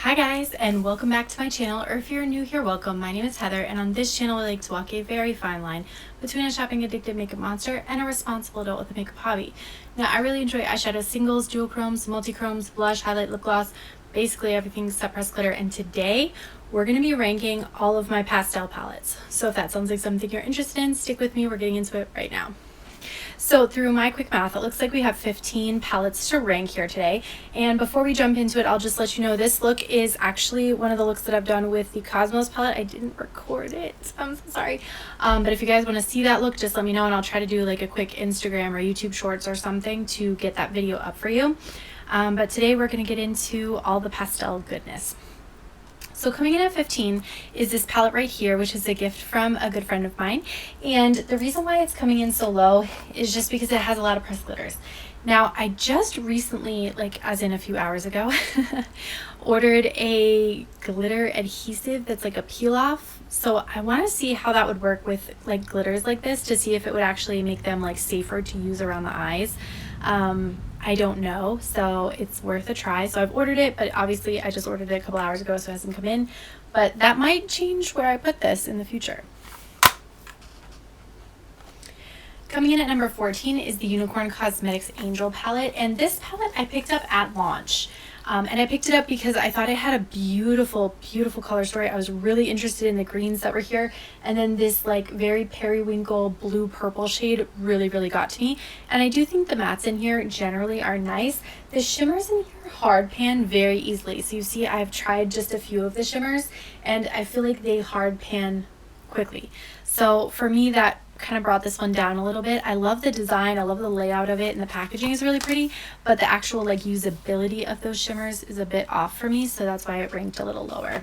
Hi guys, and welcome back to my channel, or if you're new here, welcome. My name is Heather, and on this channel I like to walk a very fine line between a shopping addicted makeup monster and a responsible adult with a makeup hobby. Now, I really enjoy eyeshadow singles, duochromes, multichromes, blush, highlight, lip gloss, basically everything except pressed glitter, and today we're going to be ranking all of my pastel palettes. So if that sounds like something you're interested in, stick with me, we're getting into it right now. So through my quick math, it looks like we have 15 palettes to rank here today. And before we jump into it, I'll just let you know this look is actually one of the looks that I've done with the Cosmos palette. I didn't record it. I'm so sorry. But if you guys want to see that look, just let me know and I'll try to do like a quick Instagram or YouTube shorts or something to get that video up for you. But today we're going to get into all the pastel goodness. So coming in at 15 is this palette right here, which is a gift from a good friend of mine. And the reason why it's coming in so low is just because it has a lot of pressed glitters. Now, I just recently, like as in a few hours ago, ordered a glitter adhesive that's like a peel off. So I want to see how that would work with like glitters like this to see if it would actually make them like safer to use around the eyes. I don't know, so it's worth a try. So I've ordered it, but obviously I just ordered it a couple hours ago, so it hasn't come in. But that might change where I put this in the future. Coming in at number 14 is the Unicorn Cosmetics Angel palette, and this palette I picked up at launch. And I picked it up because I thought it had a beautiful, beautiful color story. I was really interested in the greens that were here. And then this like very periwinkle blue purple shade really, really got to me. And I do think the mattes in here generally are nice. The shimmers in here hard pan very easily. So you see I've tried just a few of the shimmers and I feel like they hard pan quickly. So for me, that kind of brought this one down a little bit. I love the design, I love the layout of it, and the packaging is really pretty, but the actual like usability of those shimmers is a bit off for me, so that's why it ranked a little lower.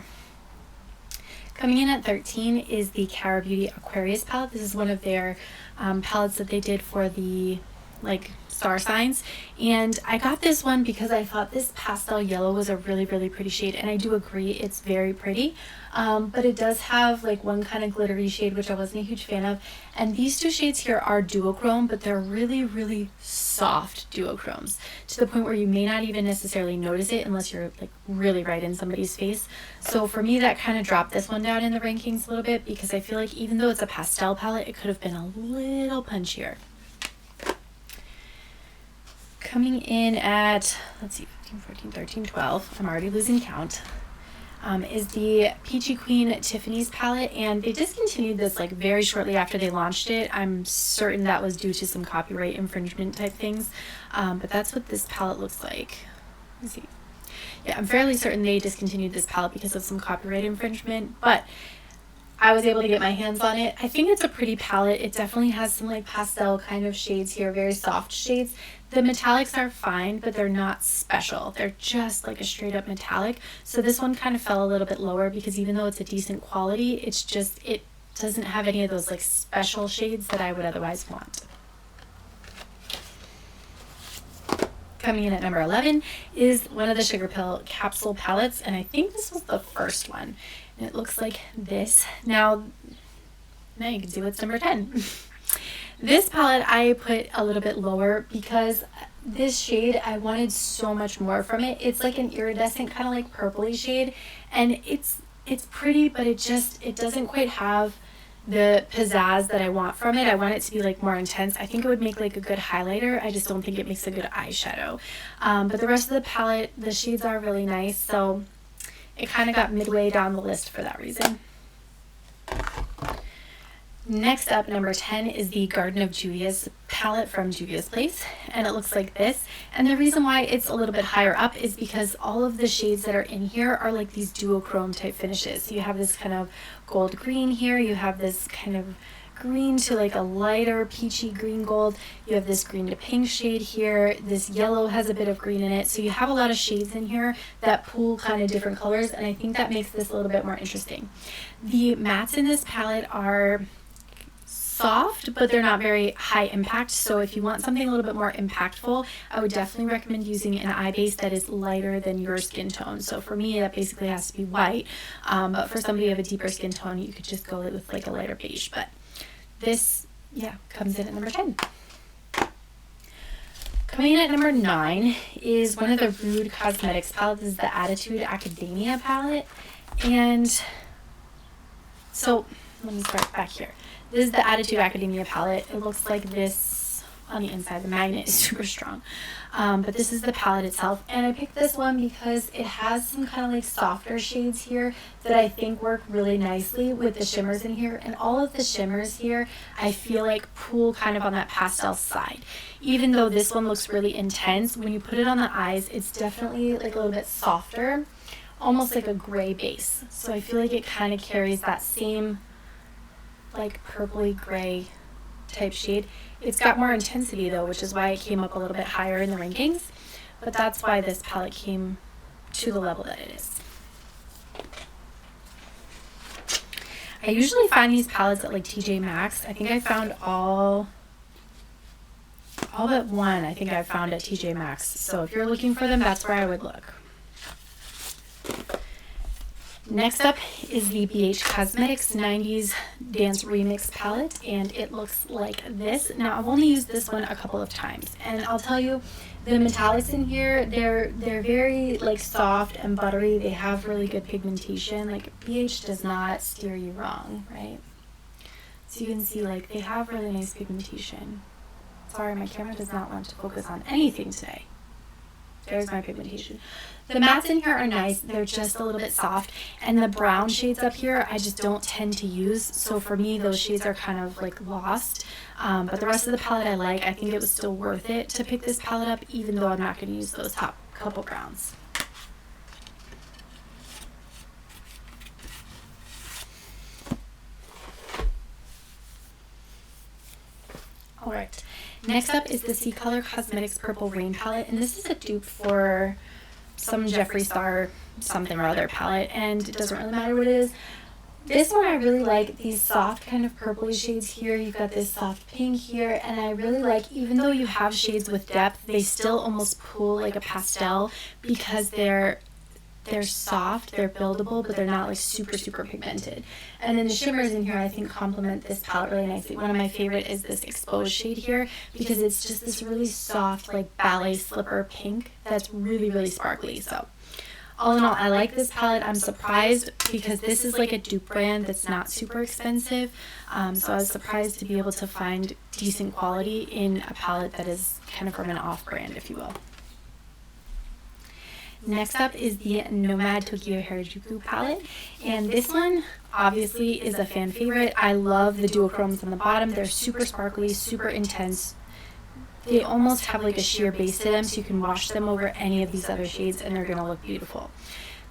Coming in at 13 is the Cara Beauty Aquarius palette. This is one of their palettes that they did for the like star signs, and I got this one because I thought this pastel yellow was a really, really pretty shade, and I do agree it's very pretty, but it does have like one kind of glittery shade which I wasn't a huge fan of, and these two shades here are duochrome, but they're really, really soft duochromes to the point where you may not even necessarily notice it unless you're like really right in somebody's face. So for me, that kind of dropped this one down in the rankings a little bit because I feel like even though it's a pastel palette, it could have been a little punchier. Coming in at, let's see, 15, 14, 13, 12, I'm already losing count, is the Peachy Queen Tiffany's palette, and they discontinued this like very shortly after they launched it. I'm certain that was due to some copyright infringement type things, but that's what this palette looks like. Let me see. Yeah, I'm fairly certain they discontinued this palette because of some copyright infringement, but I was able to get my hands on it. I think it's a pretty palette. It definitely has some like pastel kind of shades here, very soft shades. The metallics are fine, but they're not special. They're just like a straight up metallic. So this one kind of fell a little bit lower because even though it's a decent quality, it's just, it doesn't have any of those like special shades that I would otherwise want. Coming in at number 11 is one of the Sugar Pill capsule palettes, and I think this was the first one. And it looks like this. Now you can see what's number 10. This palette I put a little bit lower because this shade, I wanted so much more from it. It's like an iridescent kind of like purpley shade, and it's pretty, but it doesn't quite have the pizzazz that I want from it. I want it to be like more intense. I think it would make like a good highlighter. I just don't think it makes a good eyeshadow. But the rest of the palette, the shades are really nice, so it kind of got midway down the list for that reason. Next up, number 10 is the Garden of Juvia's palette from Juvia's Place, and it looks like this. And the reason why it's a little bit higher up is because all of the shades that are in here are like these duochrome type finishes. So you have this kind of gold green here, you have this kind of green to like a lighter peachy green gold, you have this green to pink shade here, this yellow has a bit of green in it, so you have a lot of shades in here that pool kind of different colors, and I think that makes this a little bit more interesting. The mattes in this palette are soft, but they're not very high impact, so if you want something a little bit more impactful, I would definitely recommend using an eye base that is lighter than your skin tone. So for me, that basically has to be white, but for somebody of a deeper skin tone, you could just go with like a lighter beige. But this, yeah, comes in at number 10. Coming in at number 9 is one of the Rude Cosmetics palettes. This is the Attitude Academia palette. And so, let me start back here. This is the Attitude Academia palette. It looks like this on the inside. The magnet is super strong. But this is the palette itself. And I picked this one because it has some kind of like softer shades here that I think work really nicely with the shimmers in here. And all of the shimmers here, I feel like pull kind of on that pastel side. Even though this one looks really intense, when you put it on the eyes, it's definitely like a little bit softer, almost like a gray base. So I feel like it kind of carries that same like purpley gray type shade. It's got more intensity though, which is why it came up a little bit higher in the rankings. But that's why this palette came to the level that it is. I usually find these palettes at like TJ Maxx. I think I found all but one I think I found at TJ Maxx. So if you're looking for them, that's where I would look. Next up is the BH Cosmetics 90s Dance Remix palette, and it looks like this. Now, I've only used this one a couple of times, and I'll tell you, the metallics in here, they're very like soft and buttery. They have really good pigmentation. Like BH does not steer you wrong, right? So you can see like they have really nice pigmentation. Sorry, my camera does not want to focus on anything today. There's my pigmentation. The mattes in here are nice. They're just a little bit soft. And the brown shades up here, I just don't tend to use. So for me, those shades are kind of like lost. But the rest of the palette I like. I think it was still worth it to pick this palette up, even though I'm not going to use those top couple browns. All right. Next up is the C Color Cosmetics Purple Rain palette, and this is a dupe for some Jeffree Star something or other palette, and it doesn't really matter what it is. This one I really like these soft kind of purpley shades here. You've got this soft pink here, and I really like, even though you have shades with depth, they still almost pull like a pastel because they're soft, they're buildable, but they're not like super pigmented. And then the shimmers in here I think complement this palette really nicely. One of my favorite is this exposed shade here because it's just this really soft like ballet slipper pink that's really sparkly. So all in all, I like this palette. I'm surprised because this is like a dupe brand that's not super expensive. So I was surprised to be able to find decent quality in a palette that is kind of from an off brand, if you will. Next up is the Nomad Tokyo Harajuku palette, and this one obviously is a fan favorite. I love the duochromes on the bottom. They're super sparkly, super intense. They almost have like a sheer base to them, so you can wash them over any of these other shades and they're going to look beautiful.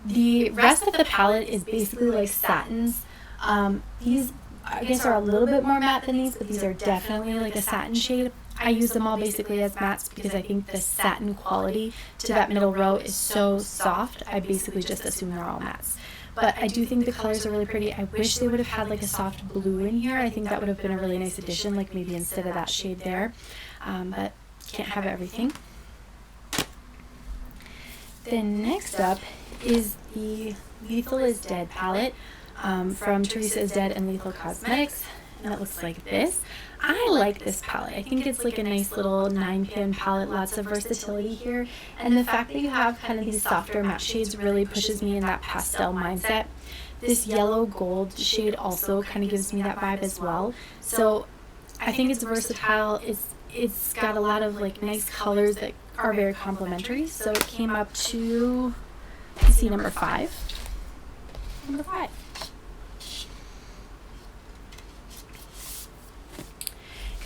The rest of the palette is basically like satins. These I guess are a little bit more matte than these, but these are definitely like a satin shade. I use them all basically as mattes because I think the satin quality to that middle row is so soft. I basically just assume they're all mattes. But I do think the colors are really pretty. I wish they would have had like a soft blue in here. I think that would have been a really nice addition, like maybe instead of that shade there. But can't have everything. Then next up is the Lethal is Dead palette from Teresa is Dead and Lethal Cosmetics. And it looks like this. I like this palette. I think it's like a nice little 9-pin palette, lots of versatility here. And the fact that you have kind of these softer matte shades really pushes me in that pastel mindset. This yellow gold shade also kind of gives me that vibe as well. So I think it's versatile. It's got a lot of like nice colors that are very complementary. So it came up to, let's see, number 5. Number 5.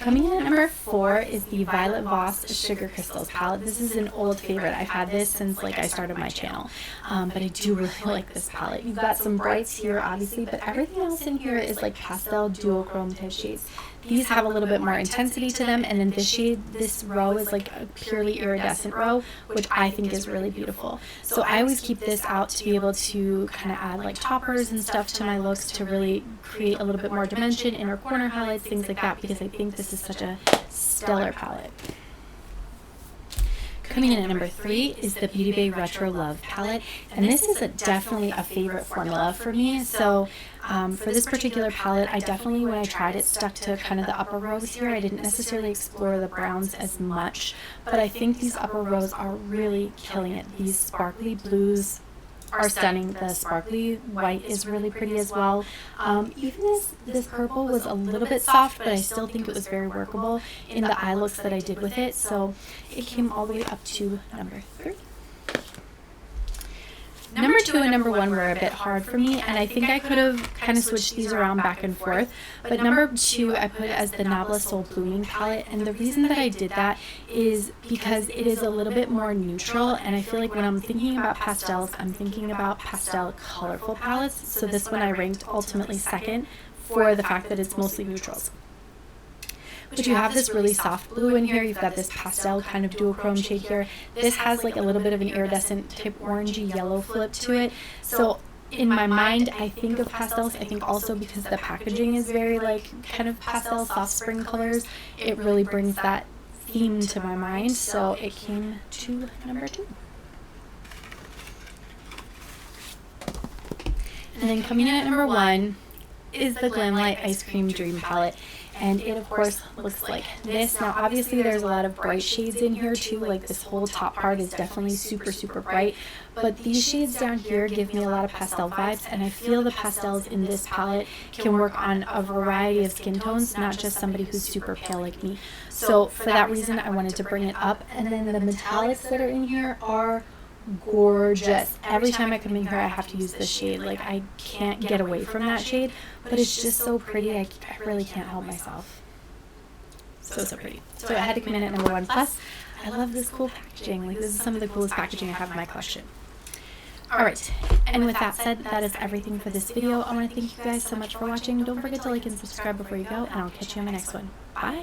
Coming in at number 4 is the Violet Voss Sugar Crystals palette. This is an old favorite. I've had this since like I started my channel, but I do really like this palette. You've got some brights here, obviously, but everything else in here is like pastel duochrome type shades. These have a little bit more intensity to them, and then this row is like a purely iridescent row, which I think is really beautiful. So I always keep this out to be able to kind of add like toppers and stuff to my looks to really create a little bit more dimension, inner corner highlights, things like that, because I think this is such a stellar palette. Coming in at number 3 is the Beauty Bay Retro Love palette, and this is definitely a favorite formula for me. So for this particular palette, I definitely, when I tried it, stuck to kind of the upper rows here. I didn't necessarily explore the browns as much, but I think these upper rows are really killing it. These sparkly blues are stunning. The sparkly white is really pretty as well. Even this purple was a little bit soft, but I still think it was very workable in the eye looks that I did with it. So it came all the way up to number 3. Number 2 and number 1 were a bit hard for me, and I think I could have kind of switched these around back and forth. But number 2 I put as the Nabla Soul Blooming palette, and the reason that I did that is because it is a little bit more neutral, and I feel like when I'm thinking about pastels, I'm thinking about pastel colorful palettes. So this one I ranked ultimately second for the fact that it's mostly neutrals. But you have this really soft blue in here. You've got this pastel kind of duochrome shade here. This has like a little bit of an iridescent type orangey yellow flip to it. So in my mind, I think of pastels. I think also because the packaging is very like kind of pastel soft spring colors, it really brings that theme to my mind. So it came to number 2. And then coming in at number 1 is the Glamlight Ice Cream Dream palette. And it of course looks like this. Now obviously there's a lot of bright shades in here too, like this whole top part is definitely super bright, but these shades down here give me a lot of pastel vibes, and I feel the pastels in this palette can work on a variety of skin tones, not just somebody who's super pale like me. So for that reason I wanted to bring it up. And then the metallics that are in here are gorgeous. Every time I come in here I have to use this shade. Like I can't get away from that shade, but it's just so pretty. I really can't help myself. So pretty. So I had to come in at number 1. Plus I love this cool packaging. Like this is some of the coolest packaging I have in my collection. Alright, and with that said, that is everything for this video. I want to thank you guys so much for watching. Don't forget to like and subscribe before you go, and I'll catch you on my next one. Bye!